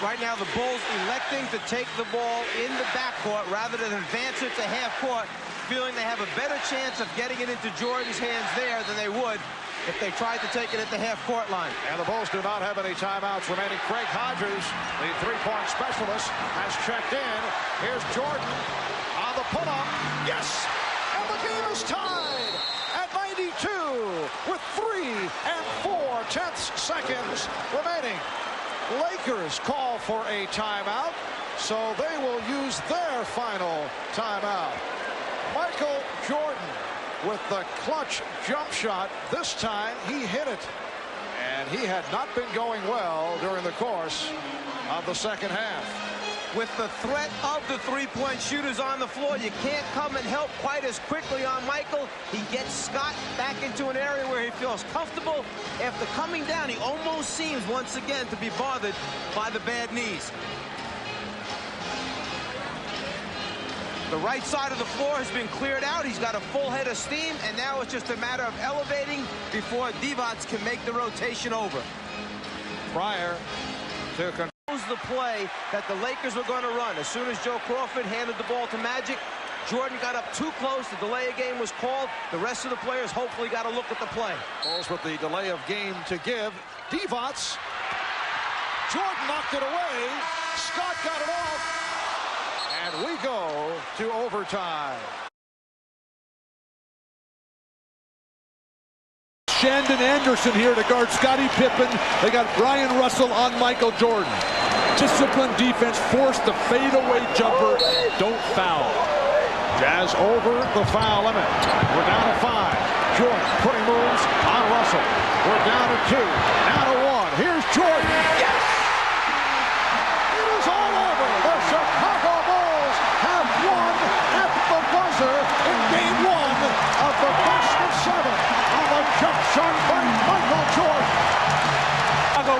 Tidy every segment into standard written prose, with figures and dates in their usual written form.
Right now, the Bulls electing to take the ball in the backcourt rather than advance it to half court, feeling they have a better chance of getting it into Jordan's hands there than they would if they tried to take it at the half-court line. And the Bulls do not have any timeouts remaining. Craig Hodges, the three-point specialist, has checked in. Here's Jordan on the pull-up. Yes! And the game is tied at 92 with 3 4/10 seconds remaining. Lakers call for a timeout, so they will use their final timeout. Michael Jordan with the clutch jump shot. This time he hit it, and he had not been going well during the course of the second half. With the threat of the three-point shooters on the floor, you can't come and help quite as quickly on Michael. He gets Scott back into an area where he feels comfortable. After coming down, he almost seems once again to be bothered by the bad knees. The right side of the floor has been cleared out. He's got a full head of steam, and now it's just a matter of elevating before Divac can make the rotation over. Prior to The play that the Lakers were going to run. As soon as Joe Crawford handed the ball to Magic, Jordan got up too close. The delay of game was called. The rest of the players hopefully got a look at the play. Bulls with the delay of game to give. Divac. Jordan knocked it away. Scott got it off. And we go to overtime. Shandon Anderson here to guard Scottie Pippen. They got Brian Russell on Michael Jordan. Disciplined defense, forced the fadeaway jumper. Don't foul. Jazz over the foul limit. We're down to 5. Jordan putting moves on Russell. We're down to 2. Now to 1. Here's Jordan. Yes! It is all over. The Chicago Bulls have won at the buzzer in game 1 of the best of 7 on a jump shot by Michael Jordan.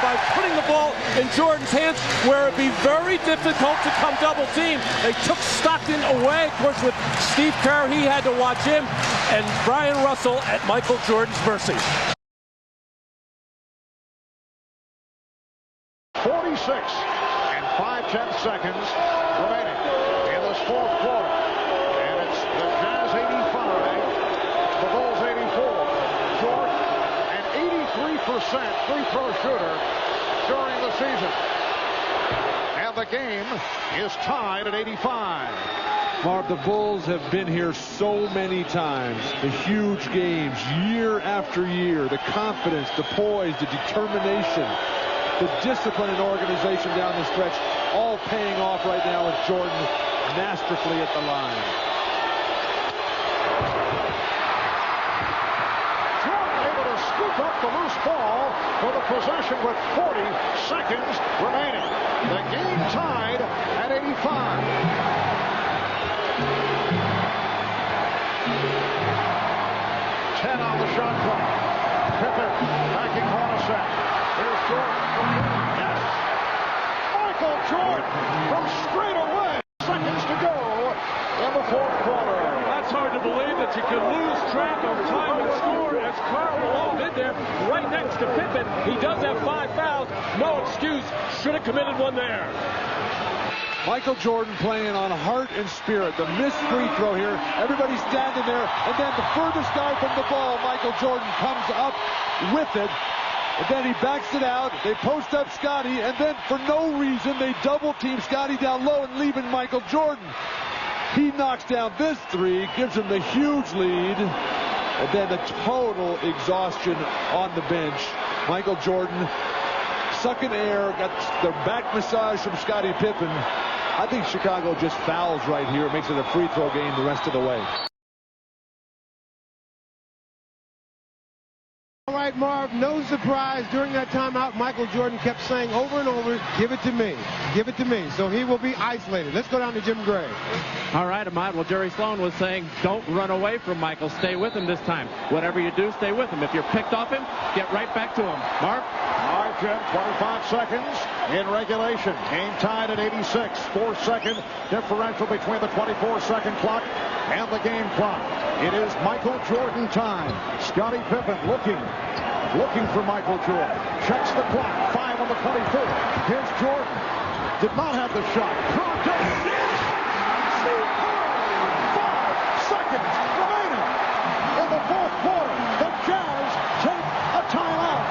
By putting the ball in Jordan's hands where it'd be very difficult to come double team. They took Stockton away. Of course, with Steve Kerr, he had to watch him. And Brian Russell at Michael Jordan's mercy. 46 and 5/10 seconds remaining in this fourth quarter. And it's the Jazz 85, the Bulls 84. Jordan, an 83% free throw shooter during the season. And the game is tied at 85. Marv, the Bulls have been here so many times. The huge games, year after year. The confidence, the poise, the determination, the discipline and organization down the stretch, all paying off right now with Jordan masterfully at the line. Jordan able to scoop up the loose ball for the possession with 40 seconds remaining. The game tied at 85. 10 on the shot clock. Pippen backing Hornacek. Here's Jordan. Yes. Michael Jordan from straight away. Seconds to go in the fourth quarter. That's hard to believe that you can lose track of time and score as Karl Malone did there right next to Pippen. He does have 5 fouls. No excuse. Should have committed one there. Michael Jordan playing on heart and spirit. The missed free throw here. Everybody's standing there. And then the furthest guy from the ball, Michael Jordan, comes up with it. And then he backs it out. They post up Scottie. And then for no reason, they double team Scottie down low and leaving Michael Jordan. He knocks down this three, gives him the huge lead. And then the total exhaustion on the bench. Michael Jordan sucking air, got the back massage from Scottie Pippen. I think Chicago just fouls right here. Makes it a free throw game the rest of the way. All right, Marv, no surprise. During that timeout, Michael Jordan kept saying over and over, give it to me, give it to me. So he will be isolated. Let's go down to Jim Gray. All right, Ahmad. Well, Jerry Sloan was saying, don't run away from Michael. Stay with him this time. Whatever you do, stay with him. If you're picked off him, get right back to him. Mark? Margin, 25 seconds in regulation. Game tied at 86. 4-second differential between the 24-second clock and the game clock. It is Michael Jordan time. Scottie Pippen looking for Michael Jordan. Checks the clock. 5 5 on the 24. Here's Jordan. Did not have the shot. Kerr does it. Steve Kerr. 5 seconds remaining in the fourth quarter. The Jazz take a timeout.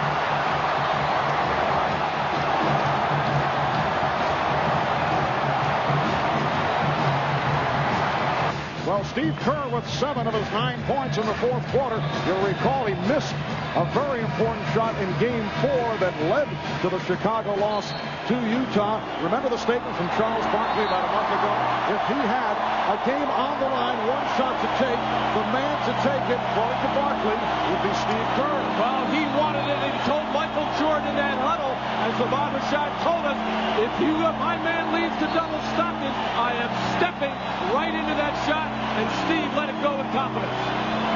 Well, Steve Kerr with 7 of his 9 points in the fourth quarter. You'll recall he missed a very important shot in Game 4 that led to the Chicago loss to Utah. Remember the statement from Charles Barkley about a month ago? If he had a game on the line, one shot to take, the man to take it, according to Barkley, would be Steve Kerr. Well, he wanted it, and he told Michael Jordan in that huddle, as Bob Rashad told us, if my man leads to double Stockton, I am stepping right into that shot, and Steve let it go with confidence.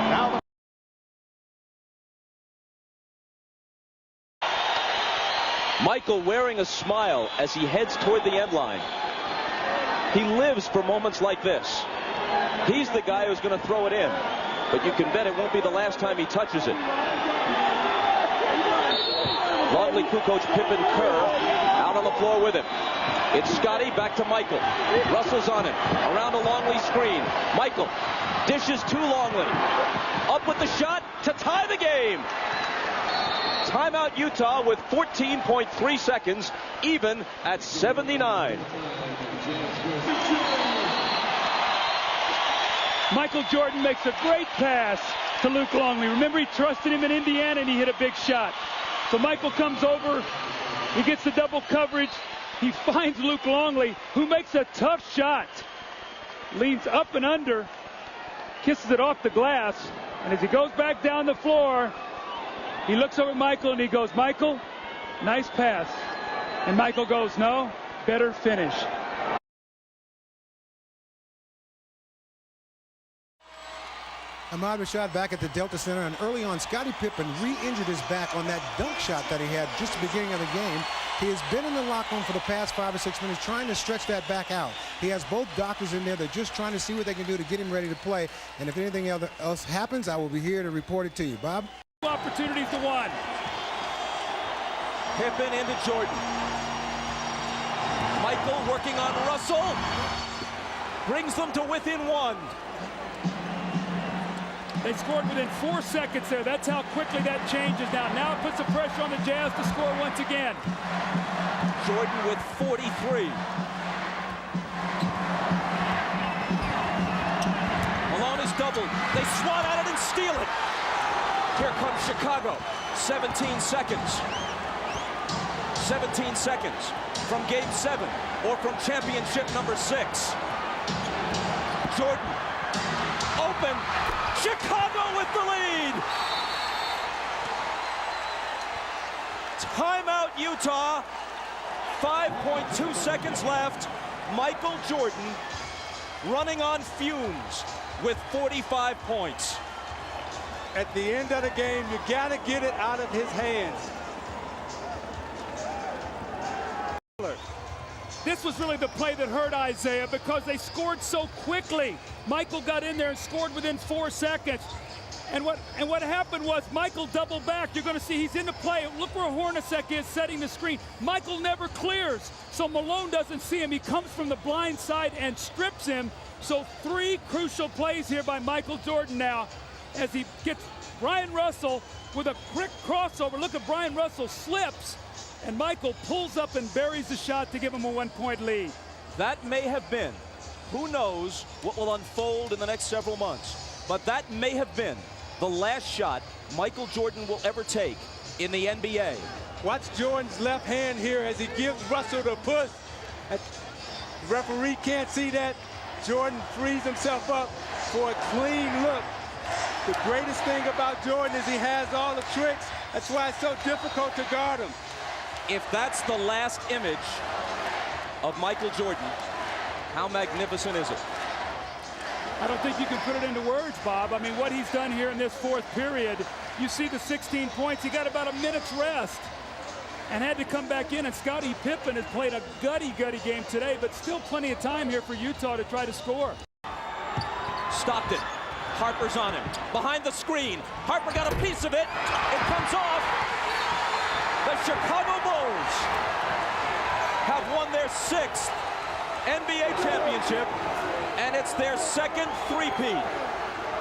Now Michael wearing a smile as he heads toward the end line. He lives for moments like this. He's the guy who's going to throw it in, but you can bet it won't be the last time he touches it. Longley, Kukoc, Pippen, Kerr out on the floor with him. It's Scotty back to Michael. Russell's on him. Around a Longley screen. Michael dishes to Longley. Up with the shot to tie the game. Timeout Utah with 14.3 seconds, even at 79. Michael Jordan makes a great pass to Luke Longley. Remember, he trusted him in Indiana, and he hit a big shot. So Michael comes over. He gets the double coverage. He finds Luke Longley, who makes a tough shot. Leans up and under, kisses it off the glass, and as he goes back down the floor, he looks over at Michael and he goes, Michael, nice pass. And Michael goes, no, better finish. Ahmad Rashad back at the Delta Center, and early on, Scottie Pippen re-injured his back on that dunk shot that he had just at the beginning of the game. He has been in the locker room for the past 5 or 6 minutes trying to stretch that back out. He has both doctors in there. They're just trying to see what they can do to get him ready to play. And if anything else happens, I will be here to report it to you. Bob? Opportunities to one. Pippen into Jordan. Michael working on Russell. Brings them to within 1. They scored within 4 seconds there. That's how quickly that changes now. Now it puts the pressure on the Jazz to score once again. Jordan with 43. Malone is doubled. They swat at it and steal it. Here comes Chicago. 17 seconds. 17 seconds from Game 7 or from championship number 6. Jordan open. Chicago with the lead. Timeout Utah. 5.2 seconds left. Michael Jordan running on fumes with 45 points. At the end of the game, you got to get it out of his hands. This was really the play that hurt Isaiah because they scored so quickly. Michael got in there and scored within 4 seconds. And what happened was Michael doubled back. You're going to see he's in the play. Look where Hornacek is setting the screen. Michael never clears, so Malone doesn't see him. He comes from the blind side and strips him. So 3 crucial plays here by Michael Jordan now as he gets Brian Russell with a quick crossover. Look at Brian Russell slips, and Michael pulls up and buries the shot to give him a 1-point lead. That may have been, who knows what will unfold in the next several months, but that may have been the last shot Michael Jordan will ever take in the NBA. Watch Jordan's left hand here as he gives Russell the push. The referee can't see that. Jordan frees himself up for a clean look. The greatest thing about Jordan is he has all the tricks. That's why it's so difficult to guard him. If that's the last image of Michael Jordan, how magnificent is it? I don't think you can put it into words, Bob. I mean, what he's done here in this fourth period, you see the 16 points. He got about a minute's rest and had to come back in. And Scottie Pippen has played a gutty game today, but still plenty of time here for Utah to try to score. Stockton. Harper's on him. Behind the screen. Harper got a piece of it. It comes off. The Chicago Bulls Warriors have won their 6th NBA championship, and it's their second three-peat.